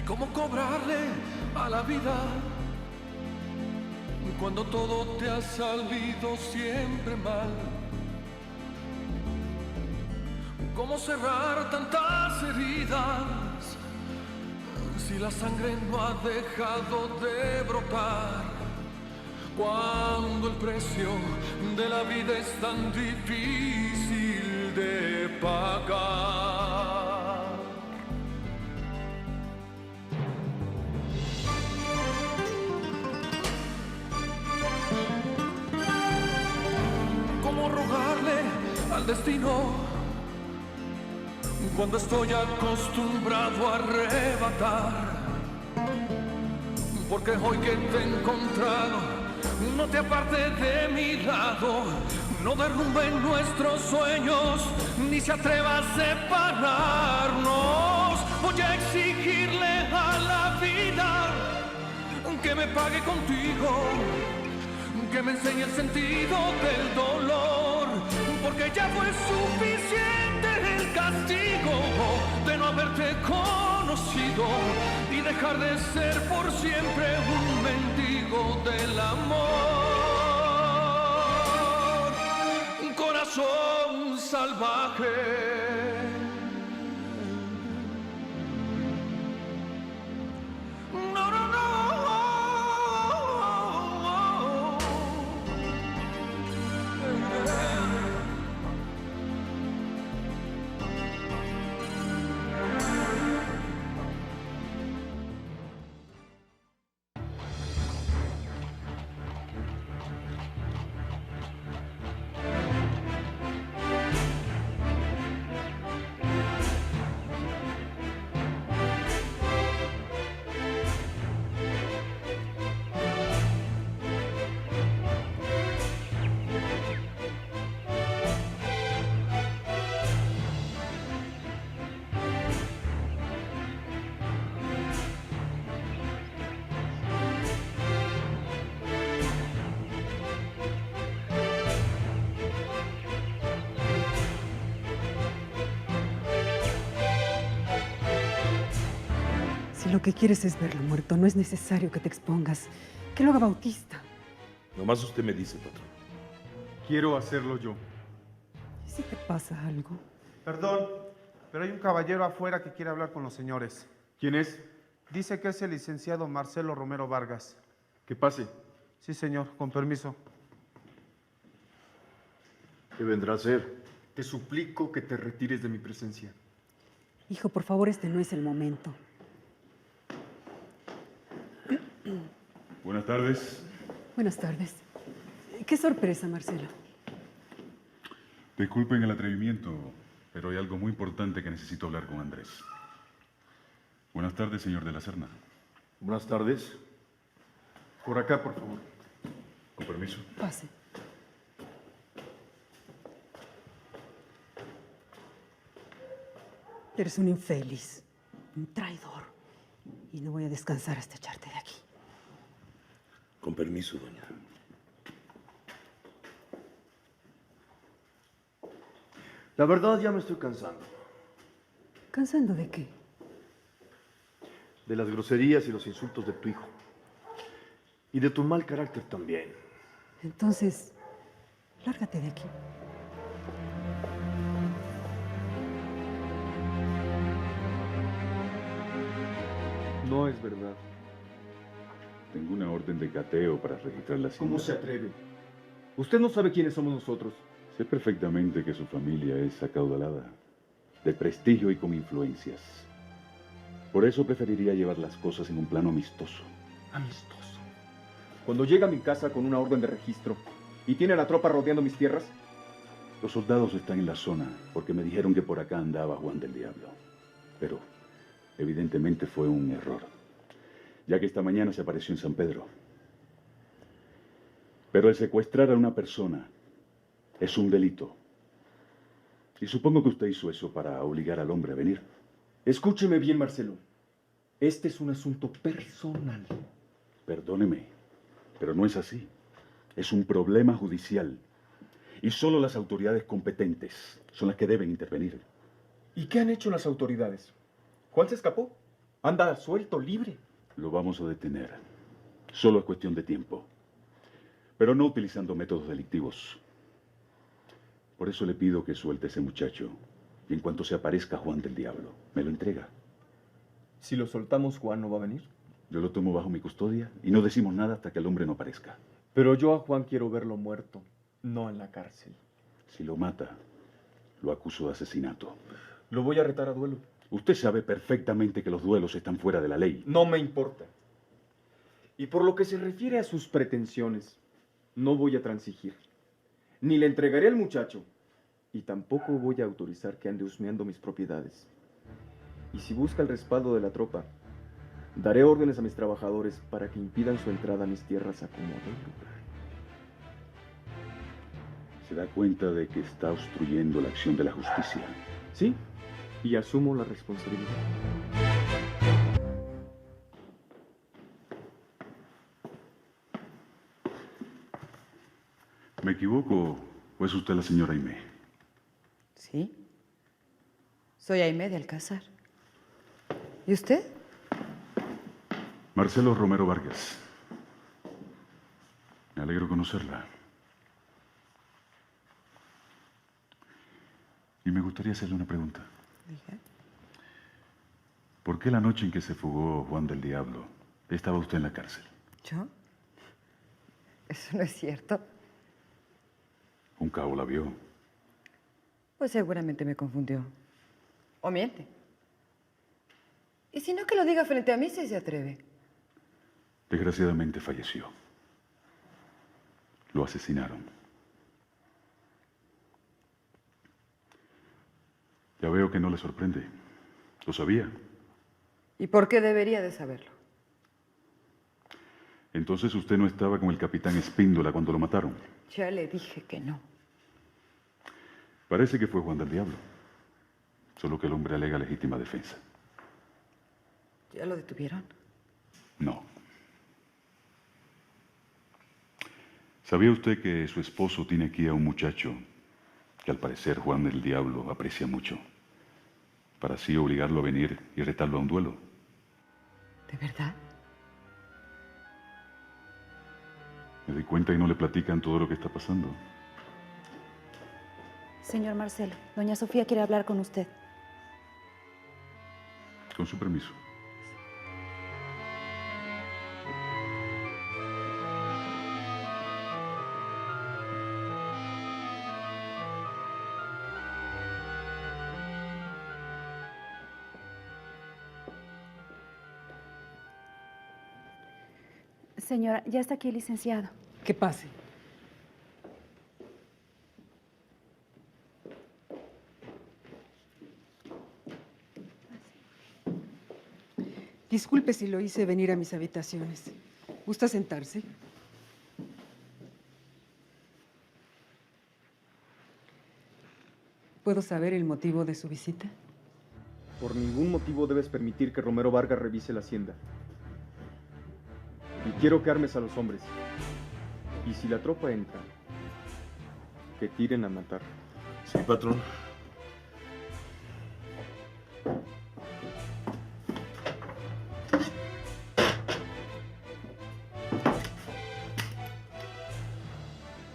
¿Cómo cobrarle a la vida cuando todo te ha salido siempre mal? ¿Cómo cerrar tantas heridas si la sangre no ha dejado de brotar? Cuando el precio de la vida es tan difícil de pagar. ¿Cómo rogarle al destino cuando estoy acostumbrado a arrebatar? Porque hoy que te he encontrado, no te apartes de mi lado, no derrumben nuestros sueños, ni se atreva a separarnos. Voy a exigirle a la vida que me pague contigo, que me enseñe el sentido del dolor, porque ya fue suficiente el castigo de no haberte conocido y dejar de ser por siempre un mendigo del amor. Un corazón salvaje. No, no, no. Si lo que quieres es verlo muerto, no es necesario que te expongas. Que lo haga Bautista. Nomás usted me dice, patrón. Quiero hacerlo yo. ¿Y si te pasa algo? Perdón, pero hay un caballero afuera que quiere hablar con los señores. ¿Quién es? Dice que es el licenciado Marcelo Romero Vargas. Que pase. Sí, señor, con permiso. ¿Qué vendrá a ser? Te suplico que te retires de mi presencia. Hijo, por favor, este no es el momento. Buenas tardes. Buenas tardes. Qué sorpresa, Marcelo. Disculpen el atrevimiento, pero hay algo muy importante que necesito hablar con Andrés. Buenas tardes, señor de la Serna. Buenas tardes. Por acá, por favor. Con permiso. Pase. Eres un infeliz, un traidor. Y no voy a descansar hasta echarte de aquí. Con permiso, doña. La verdad ya me estoy cansando. ¿Cansando de qué? De las groserías y los insultos de tu hijo. Y de tu mal carácter también. Entonces, lárgate de aquí. No es verdad. Tengo una orden de cateo para registrar la hacienda. ¿Cómo se atreve? Usted no sabe quiénes somos nosotros. Sé perfectamente que su familia es acaudalada, de prestigio y con influencias. Por eso preferiría llevar las cosas en un plano amistoso. Amistoso. Cuando llega a mi casa con una orden de registro y tiene a la tropa rodeando mis tierras. Los soldados están en la zona porque me dijeron que por acá andaba Juan del Diablo. Pero evidentemente fue un error, ya que esta mañana se apareció en San Pedro. Pero el secuestrar a una persona es un delito. Y supongo que usted hizo eso para obligar al hombre a venir. Escúcheme bien, Marcelo. Este es un asunto personal. Perdóneme, pero no es así. Es un problema judicial. Y solo las autoridades competentes son las que deben intervenir. ¿Y qué han hecho las autoridades? ¿Juan se escapó? Anda suelto, libre. Lo vamos a detener. Solo es cuestión de tiempo. Pero no utilizando métodos delictivos. Por eso le pido que suelte a ese muchacho. Y en cuanto se aparezca Juan del Diablo, me lo entrega. Si lo soltamos, Juan no va a venir. Yo lo tomo bajo mi custodia y no decimos nada hasta que el hombre no aparezca. Pero yo a Juan quiero verlo muerto, no en la cárcel. Si lo mata, lo acuso de asesinato. Lo voy a retar a duelo. Usted sabe perfectamente que los duelos están fuera de la ley. No me importa. Y por lo que se refiere a sus pretensiones, no voy a transigir. Ni le entregaré al muchacho. Y tampoco voy a autorizar que ande husmeando mis propiedades. Y si busca el respaldo de la tropa, daré órdenes a mis trabajadores para que impidan su entrada a mis tierras a como dé lugar. Se da cuenta de que está obstruyendo la acción de la justicia. Sí, y asumo la responsabilidad. ¿Me equivoco o es usted la señora Aimé? Sí. Soy Aimé de Alcázar. ¿Y usted? Marcelo Romero Vargas. Me alegro conocerla. Y me gustaría hacerle una pregunta. Diga. ¿Por qué la noche en que se fugó Juan del Diablo estaba usted en la cárcel? ¿Yo? Eso no es cierto. Un cabo la vio. Pues seguramente me confundió. O miente. Y si no, que lo diga frente a mí si se atreve. Desgraciadamente falleció. Lo asesinaron. Ya veo que no le sorprende. Lo sabía. ¿Y por qué debería de saberlo? Entonces usted no estaba con el capitán Espíndola cuando lo mataron. Ya le dije que no. Parece que fue Juan del Diablo. Solo que el hombre alega legítima defensa. ¿Ya lo detuvieron? No. ¿Sabía usted que su esposo tiene aquí a un muchacho que al parecer Juan del Diablo aprecia mucho, para así obligarlo a venir y retarlo a un duelo? ¿De verdad? Me doy cuenta y no le platican todo lo que está pasando. Señor Marcelo, doña Sofía quiere hablar con usted. Con su permiso. Señora, ya está aquí el licenciado. Que pase. Disculpe si lo hice venir a mis habitaciones. ¿Gusta sentarse? ¿Puedo saber el motivo de su visita? Por ningún motivo debes permitir que Romero Vargas revise la hacienda. Y quiero que armes a los hombres. Y si la tropa entra, que tiren a matar. Sí, patrón.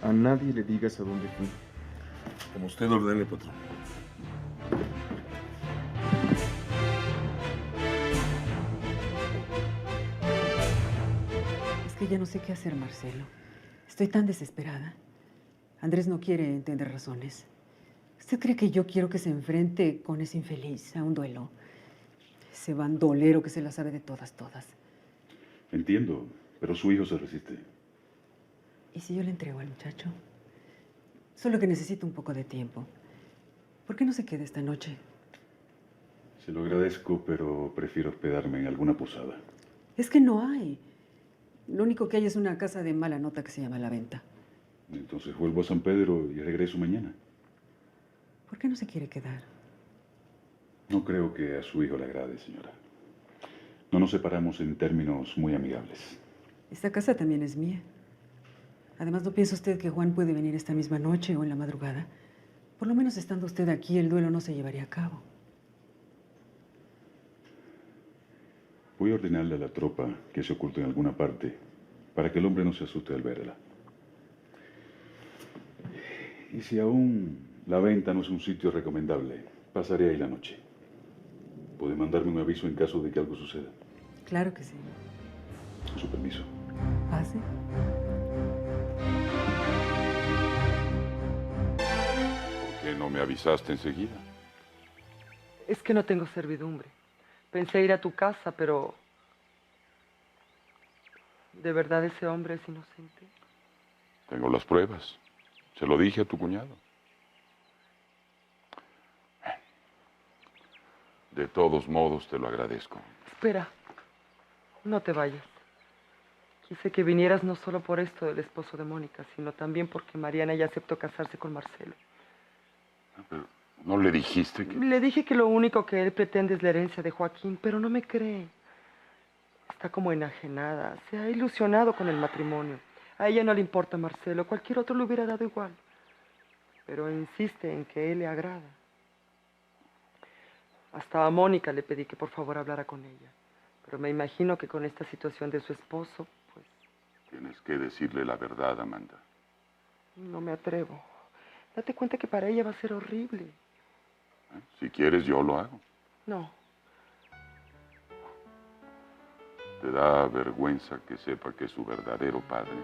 A nadie le digas a dónde fui. Como usted ordene, patrón. Es que ya no sé qué hacer, Marcelo. Estoy tan desesperada. Andrés no quiere entender razones. ¿Usted cree que yo quiero que se enfrente con ese infeliz a un duelo? Ese bandolero que se la sabe de todas, todas. Entiendo, pero su hijo se resiste. ¿Y si yo le entrego al muchacho? Solo que necesito un poco de tiempo. ¿Por qué no se queda esta noche? Se lo agradezco, pero prefiero hospedarme en alguna posada. Es que no hay. Lo único que hay es una casa de mala nota que se llama La Venta. Entonces vuelvo a San Pedro y regreso mañana. ¿Por qué no se quiere quedar? No creo que a su hijo le agrade, señora. No nos separamos en términos muy amigables. Esta casa también es mía. Además, ¿no piensa usted que Juan puede venir esta misma noche o en la madrugada? Por lo menos estando usted aquí, el duelo no se llevaría a cabo. Voy a ordenarle a la tropa que se oculte en alguna parte para que el hombre no se asuste al verla. Y si aún la venta no es un sitio recomendable, pasaré ahí la noche. ¿Puede mandarme un aviso en caso de que algo suceda? Claro que sí. Con su permiso. Pase. ¿Por qué no me avisaste enseguida? Es que no tengo servidumbre. Pensé ir a tu casa, pero... ¿De verdad ese hombre es inocente? Tengo las pruebas. Se lo dije a tu cuñado. De todos modos, te lo agradezco. Espera, no te vayas. Quise que vinieras no solo por esto del esposo de Mónica, sino también porque Mariana ya aceptó casarse con Marcelo. Pero ¿no le dijiste que...? Le dije que lo único que él pretende es la herencia de Joaquín, pero no me cree. Está como enajenada, se ha ilusionado con el matrimonio. A ella no le importa Marcelo, cualquier otro le hubiera dado igual. Pero insiste en que él le agrada. Hasta a Mónica le pedí que por favor hablara con ella. Pero me imagino que con esta situación de su esposo, pues... Tienes que decirle la verdad, Amanda. No me atrevo. Date cuenta que para ella va a ser horrible. Si quieres, yo lo hago. No, Te da vergüenza que sepa que su verdadero padre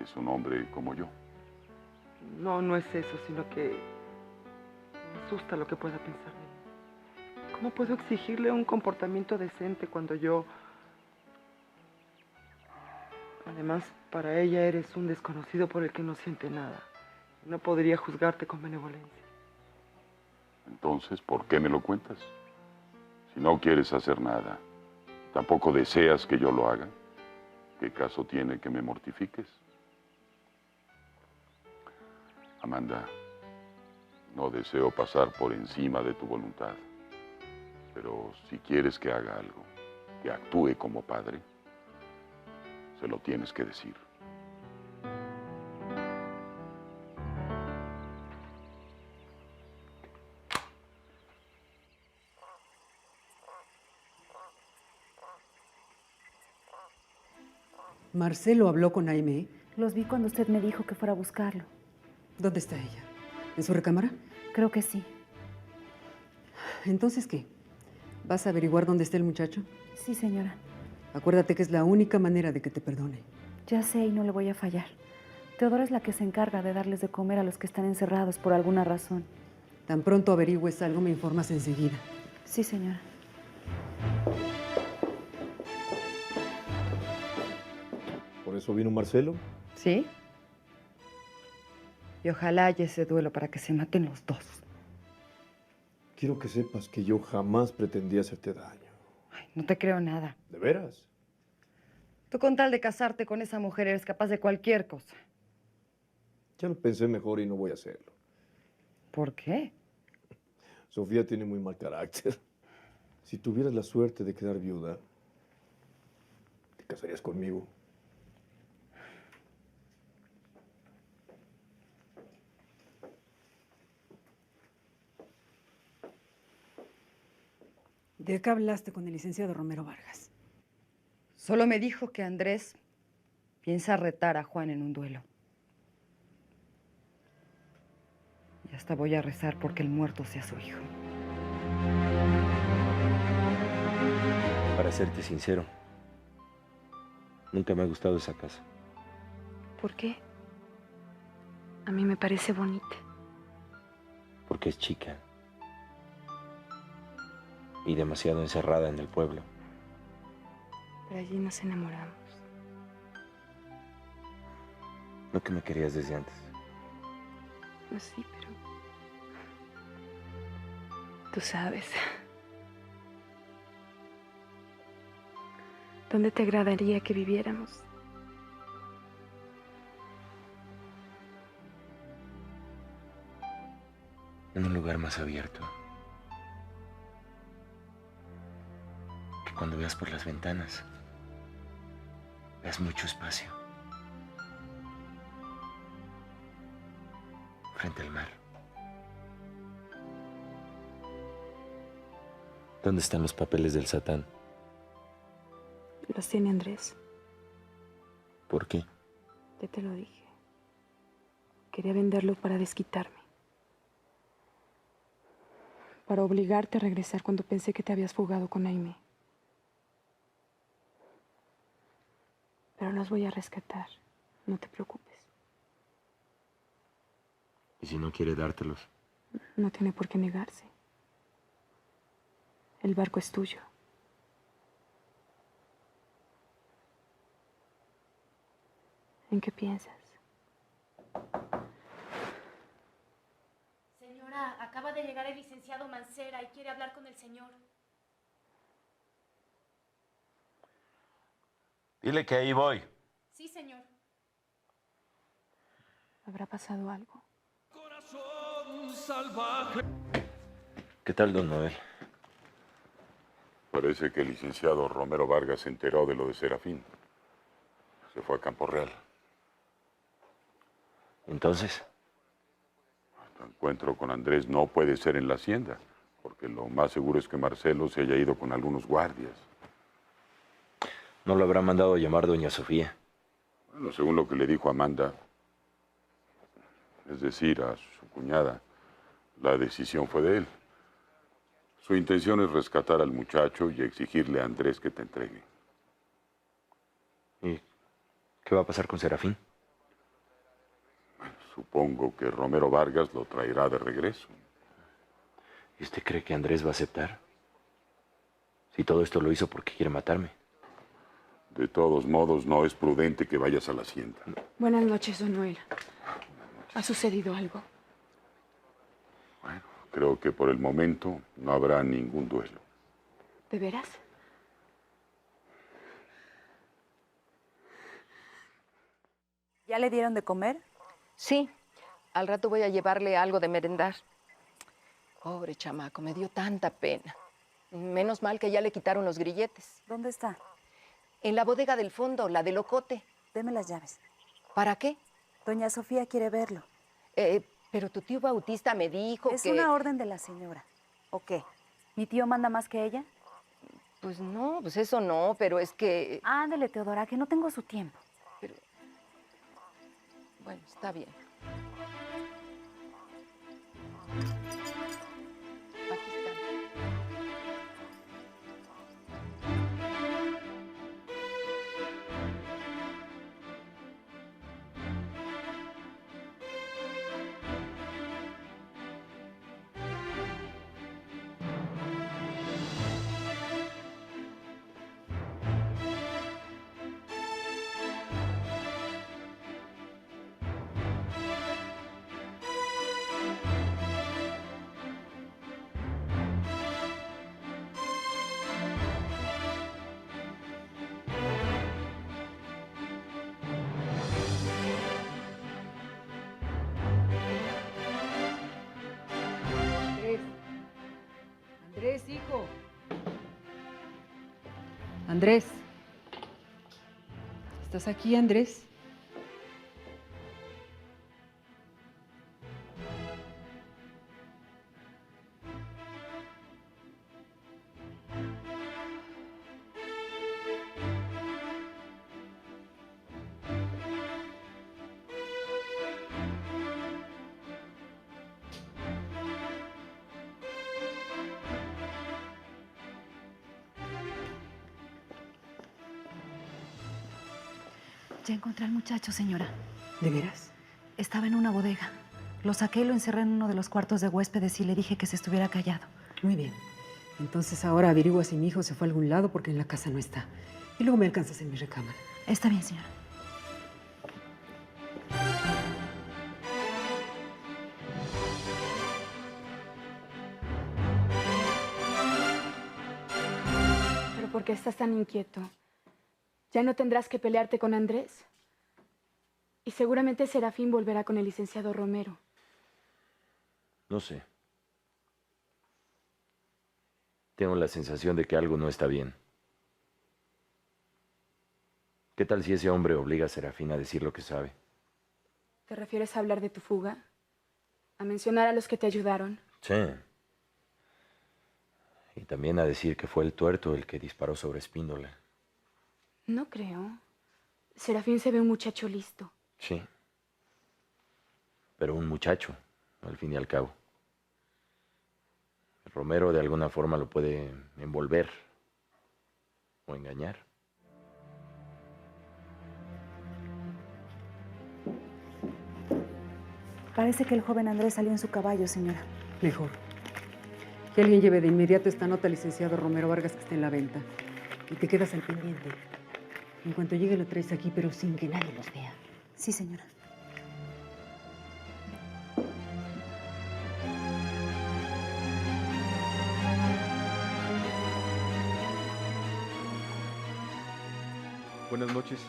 es un hombre como yo. no es eso, sino que me asusta lo que pueda pensar de mí. ¿Cómo puedo exigirle un comportamiento decente cuando yo... Además, para ella eres un desconocido por el que no siente nada. No podría juzgarte con benevolencia. Entonces, ¿por qué me lo cuentas? Si no quieres hacer nada, tampoco deseas que yo lo haga, ¿qué caso tiene que me mortifiques? Amanda, no deseo pasar por encima de tu voluntad, pero si quieres que haga algo, que actúe como padre, se lo tienes que decir. Marcelo habló con Aimee. Los vi cuando usted me dijo que fuera a buscarlo. ¿Dónde está ella? ¿En su recámara? Creo que sí. ¿Entonces qué? ¿Vas a averiguar dónde está el muchacho? Sí, señora. Acuérdate que es la única manera de que te perdone. Ya sé y no le voy a fallar. Teodora es la que se encarga de darles de comer a los que están encerrados por alguna razón. Tan pronto averigües algo, me informas enseguida. Sí, señora. ¿Por eso vino Marcelo? ¿Sí? Y ojalá haya ese duelo para que se maten los dos. Quiero que sepas que yo jamás pretendí hacerte daño. Ay, no te creo nada. ¿De veras? Tú con tal de casarte con esa mujer eres capaz de cualquier cosa. Ya lo pensé mejor y no voy a hacerlo. ¿Por qué? Sofía tiene muy mal carácter. Si tuvieras la suerte de quedar viuda, ¿te casarías conmigo? ¿De qué hablaste con el licenciado Romero Vargas? Solo me dijo que Andrés piensa retar a Juan en un duelo. Y hasta voy a rezar porque el muerto sea su hijo. Para serte sincero, nunca me ha gustado esa casa. ¿Por qué? A mí me parece bonita. Porque es chica y demasiado encerrada en el pueblo. Pero allí nos enamoramos. ¿No que me querías desde antes? Pues sí, pero... Tú sabes. ¿Dónde te agradaría que viviéramos? En un lugar más abierto. Que cuando veas por las ventanas, veas mucho espacio. Frente al mar. ¿Dónde están los papeles del Satán? Los tiene Andrés. ¿Por qué? Ya te lo dije. Quería venderlo para desquitarme. Para obligarte a regresar cuando pensé que te habías fugado con Aimee. Pero los voy a rescatar. No te preocupes. ¿Y si no quiere dártelos? No tiene por qué negarse. El barco es tuyo. ¿En qué piensas? Señora, acaba de llegar el licenciado Mancera y quiere hablar con el señor. Dile que ahí voy. Sí, señor. ¿Habrá pasado algo? Corazón salvaje. ¿Qué tal, don Noel? Parece que el licenciado Romero Vargas se enteró de lo de Serafín. Se fue a Campo Real. Entonces, El encuentro con Andrés no puede ser en la hacienda, porque lo más seguro es que Marcelo se haya ido con algunos guardias. ¿no lo habrá mandado a llamar doña Sofía? Bueno, según lo que le dijo Amanda, es decir, a su cuñada, la decisión fue de él. Su intención es rescatar al muchacho y exigirle a Andrés que te entregue. ¿Y qué va a pasar con Serafín? Supongo que Romero Vargas lo traerá de regreso. ¿Y usted cree que Andrés va a aceptar? Si todo esto lo hizo porque quiere matarme. De todos modos, no es prudente que vayas a la hacienda. Buenas noches, don Noel. ¿Ha sucedido algo? Bueno, creo que por el momento no habrá ningún duelo. ¿De veras? ¿Ya le dieron de comer? Sí, al rato voy a llevarle algo de merendar. Pobre chamaco, me dio tanta pena. Menos mal que ya le quitaron los grilletes. ¿Dónde está? En la bodega del fondo, la del Ocote. Deme las llaves. ¿Para qué? Doña Sofía quiere verlo. Pero tu tío Bautista me dijo Es que... una orden de la señora. ¿O qué? ¿Mi tío manda más que ella? Pues no, pues eso no, pero es que... Ándele, Teodora, que no tengo su tiempo. Pero... Bueno, está bien. Aquí están. Andrés, hijo. Andrés. ¿Estás aquí, Andrés? Ya encontré al muchacho, señora. ¿De veras? Estaba en una bodega. Lo saqué y lo encerré en uno de los cuartos de huéspedes y le dije que se estuviera callado. Muy bien. Entonces ahora averigua si mi hijo se fue a algún lado porque en la casa no está. Y luego me alcanzas en mi recámara. Está bien, señora. ¿Pero por qué estás tan inquieto? ¿Ya no tendrás que pelearte con Andrés? Y seguramente Serafín volverá con el licenciado Romero. No sé. Tengo la sensación de que algo no está bien. ¿Qué tal si ese hombre obliga a Serafín a decir lo que sabe? ¿Te refieres a hablar de tu fuga? ¿A mencionar a los que te ayudaron? Sí. Y también a decir que fue el tuerto el que disparó sobre Espíndola. No creo. Serafín se ve un muchacho listo. Sí. Pero un muchacho, al fin y al cabo. Romero de alguna forma lo puede envolver o engañar. Parece que el joven Andrés salió en su caballo, señora. Mejor. Que alguien lleve de inmediato esta nota al licenciado Romero Vargas que está en la venta. Y te quedas al pendiente. En cuanto llegue lo traes aquí, pero sin que nadie los vea. Sí, señora. Buenas noches.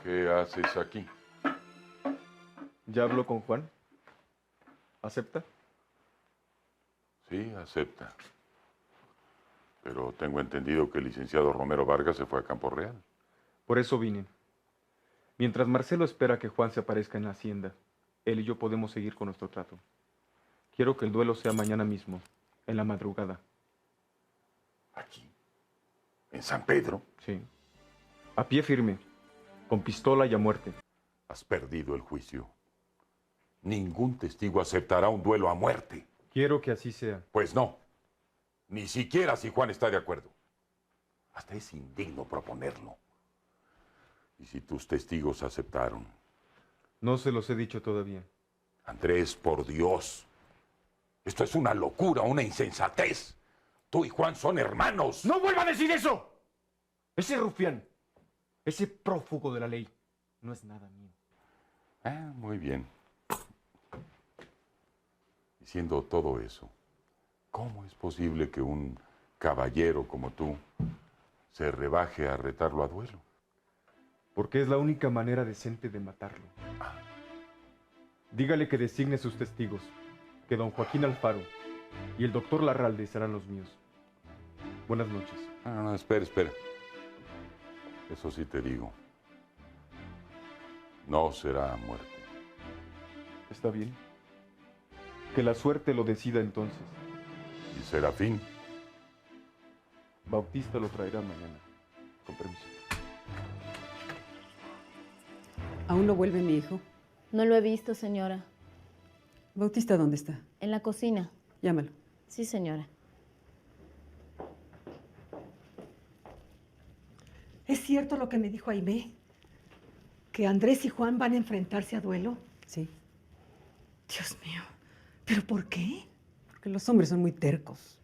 ¿Qué haces aquí? ¿Ya habló con Juan? ¿Acepta? Sí, acepta. Pero tengo entendido que el licenciado Romero Vargas se fue a Campo Real. Por eso vine. Mientras Marcelo espera que Juan se aparezca en la hacienda, él y yo podemos seguir con nuestro trato. Quiero que el duelo sea mañana mismo, en la madrugada. ¿Aquí? ¿En San Pedro? Sí. A pie firme, con pistola y a muerte. Has perdido el juicio. Ningún testigo aceptará un duelo a muerte. Quiero que así sea. Pues no. Ni siquiera si Juan está de acuerdo. Hasta es indigno proponerlo. ¿Y si tus testigos aceptaron? No se los he dicho todavía. Andrés, por Dios. Esto es una locura, una insensatez. Tú y Juan son hermanos. ¡No vuelva a decir eso! Ese rufián, ese prófugo de la ley, no es nada mío. Ah, muy bien. Diciendo todo eso, ¿cómo es posible que un caballero como tú se rebaje a retarlo a duelo? Porque es la única manera decente de matarlo. Dígale que designe sus testigos, que don Joaquín Alfaro y el doctor Larralde serán los míos. Buenas noches. No, espera. Eso sí te digo. No será muerte. ¿Está bien? Que la suerte lo decida entonces. ¿Y Serafín? Bautista lo traerá mañana. Con permiso. ¿Aún no vuelve mi hijo? No lo he visto, señora. ¿Bautista dónde está? En la cocina. Llámalo. Sí, señora. ¿Es cierto lo que me dijo Aimé? ¿Que Andrés y Juan van a enfrentarse a duelo? Sí. Dios mío, ¿pero por qué? Porque los hombres son muy tercos.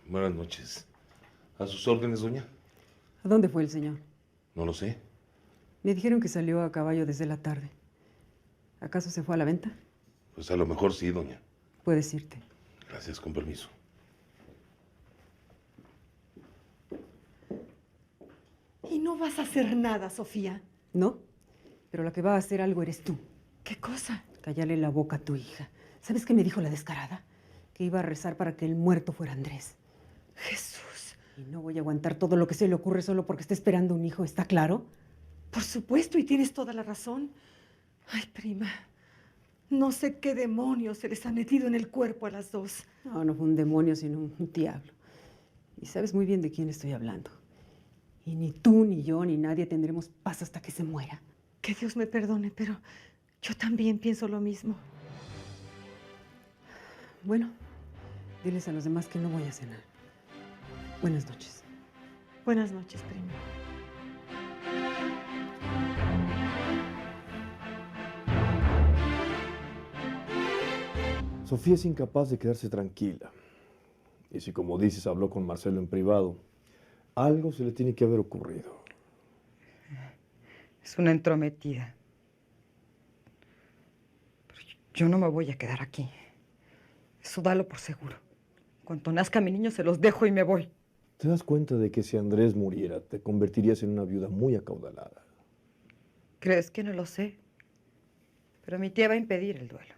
Buenas noches. ¿A sus órdenes, doña? ¿A dónde fue el señor? No lo sé. Me dijeron que salió a caballo desde la tarde. ¿Acaso se fue a la venta? Pues a lo mejor sí, doña. Puedes irte. Gracias, con permiso. Y no vas a hacer nada, Sofía. No, pero la que va a hacer algo eres tú. ¿Qué cosa? Callarle la boca a tu hija. ¿Sabes qué me dijo la descarada? Que iba a rezar para que el muerto fuera Andrés. Jesús. Y no voy a aguantar todo lo que se le ocurre solo porque está esperando un hijo, ¿está claro? Por supuesto, y tienes toda la razón. Ay, prima, no sé qué demonios se les ha metido en el cuerpo a las dos. No, no fue un demonio, sino un diablo. Y sabes muy bien de quién estoy hablando. Y ni tú, ni yo, ni nadie tendremos paz hasta que se muera. Que Dios me perdone, pero yo también pienso lo mismo. Bueno, diles a los demás que no voy a cenar. Buenas noches. Buenas noches, prima. Sofía es incapaz de quedarse tranquila. Y si, como dices, habló con Marcelo en privado, algo se le tiene que haber ocurrido. Es una entrometida. Pero yo no me voy a quedar aquí. Eso dalo por seguro. En cuanto nazca mi niño, se los dejo y me voy. ¿Te das cuenta de que si Andrés muriera, te convertirías en una viuda muy acaudalada? ¿Crees que no lo sé? Pero mi tía va a impedir el duelo.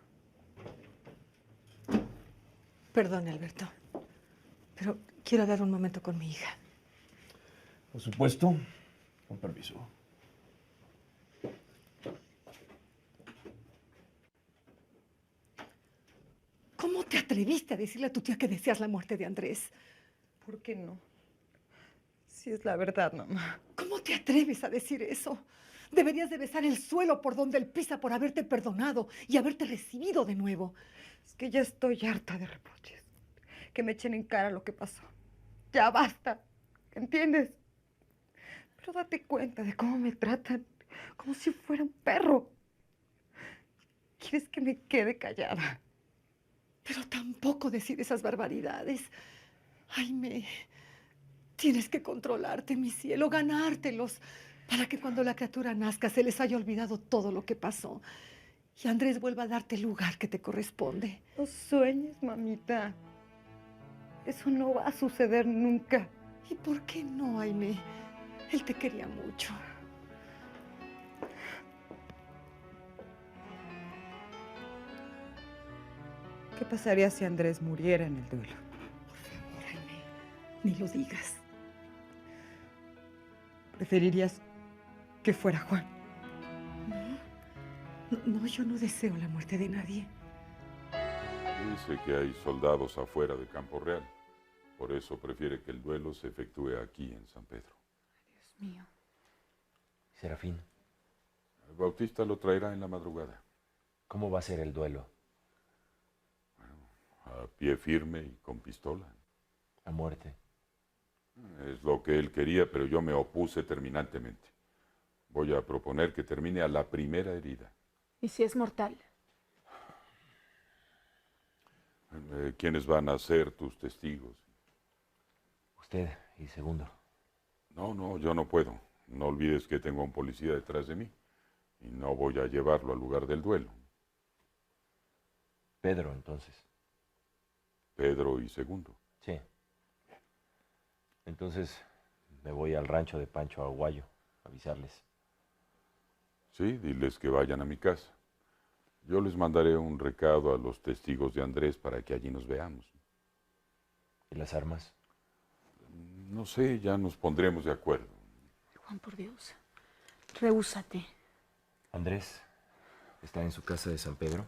Perdone, Alberto, pero quiero hablar un momento con mi hija. Por supuesto. Con permiso. ¿Cómo te atreviste a decirle a tu tía que deseas la muerte de Andrés? ¿Por qué no? Si es la verdad, mamá. ¿Cómo te atreves a decir eso? Deberías de besar el suelo por donde él pisa por haberte perdonado y haberte recibido de nuevo. Es que ya estoy harta de reproches. Que me echen en cara lo que pasó. Ya basta. ¿Entiendes? Pero date cuenta de cómo me tratan. Como si fuera un perro. ¿Quieres que me quede callada? Pero tampoco decir esas barbaridades. Jaime, tienes que controlarte, mi cielo, ganártelos, para que cuando la criatura nazca se les haya olvidado todo lo que pasó y Andrés vuelva a darte el lugar que te corresponde. No sueñes, mamita. Eso no va a suceder nunca. ¿Y por qué no, Jaime? Él te quería mucho. ¿Qué pasaría si Andrés muriera en el duelo? Por favor, Jaime, ni lo digas. ¿Preferirías que fuera Juan? No, yo no deseo la muerte de nadie. Dice que hay soldados afuera de Campo Real. Por eso prefiere que el duelo se efectúe aquí en San Pedro. Dios mío. Serafín, El Bautista lo traerá en la madrugada. ¿cómo va a ser el duelo? A pie firme y con pistola. A muerte. Es lo que él quería, pero yo me opuse terminantemente. Voy a proponer que termine a la primera herida. ¿Y si es mortal? ¿Quiénes van a ser tus testigos? Usted y Segundo. No, yo no puedo. No olvides que tengo a un policía detrás de mí. Y no voy a llevarlo al lugar del duelo. Pedro, entonces. Pedro y Segundo. Sí. Entonces me voy al rancho de Pancho Aguayo a avisarles. Sí, diles que vayan a mi casa. Yo les mandaré un recado a los testigos de Andrés para que allí nos veamos. ¿Y las armas? No sé, ya nos pondremos de acuerdo. Juan, por Dios. Rehúsate. ¿Andrés está en su casa de San Pedro?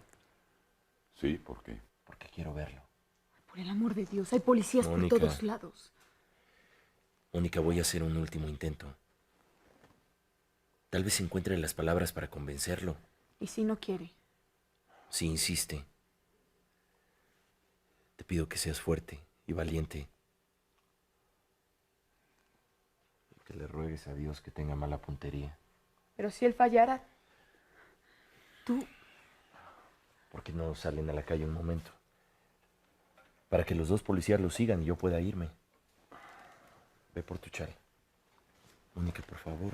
Sí, ¿por qué? Porque quiero verlo. Por el amor de Dios, hay policías Mónica. por todos lados. Mónica, voy a hacer un último intento. Tal vez encuentre las palabras para convencerlo. ¿Y si no quiere? Si insiste, te pido que seas fuerte y valiente. Y que le ruegues a Dios que tenga mala puntería. Pero si él fallara, tú... ¿Por qué no salen a la calle un momento? Para que los dos policías lo sigan y yo pueda irme. Ve por tu chal. Mónica, por favor.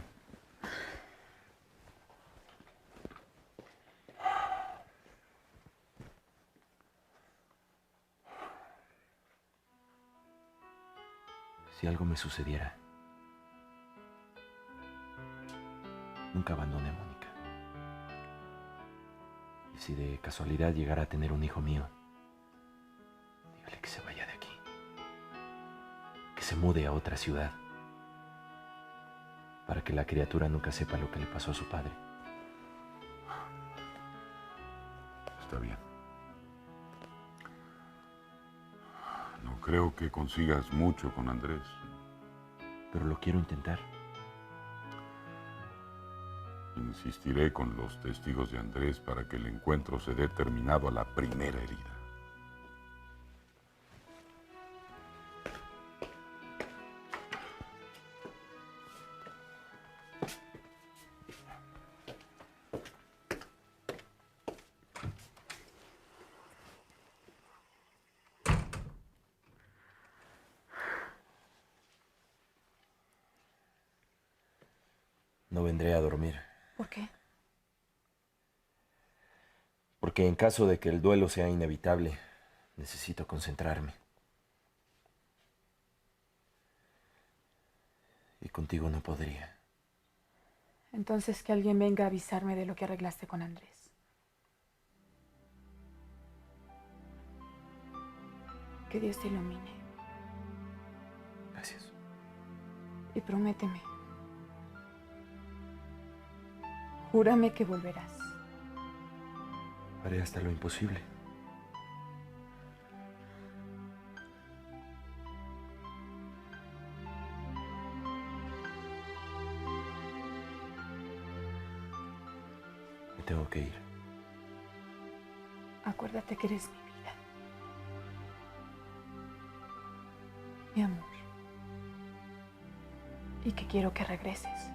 Si algo me sucediera, nunca abandone a Mónica. Y si de casualidad llegara a tener un hijo mío, dígale que se vaya de aquí. Que se mude a otra ciudad. Para que la criatura nunca sepa lo que le pasó a su padre. Está bien. No creo que consigas mucho con Andrés. Pero lo quiero intentar. Insistiré con los testigos de Andrés para que el encuentro se dé terminado a la primera herida. No vendré a dormir. ¿Por qué? Porque en caso de que el duelo sea inevitable, necesito concentrarme. Y contigo no podría. Entonces que alguien venga a avisarme de lo que arreglaste con Andrés. Que Dios te ilumine. Gracias. Y prométeme. Júrame que volverás. Haré hasta lo imposible. tengo que ir. Acuérdate que eres mi vida. Mi amor. Y que quiero que regreses.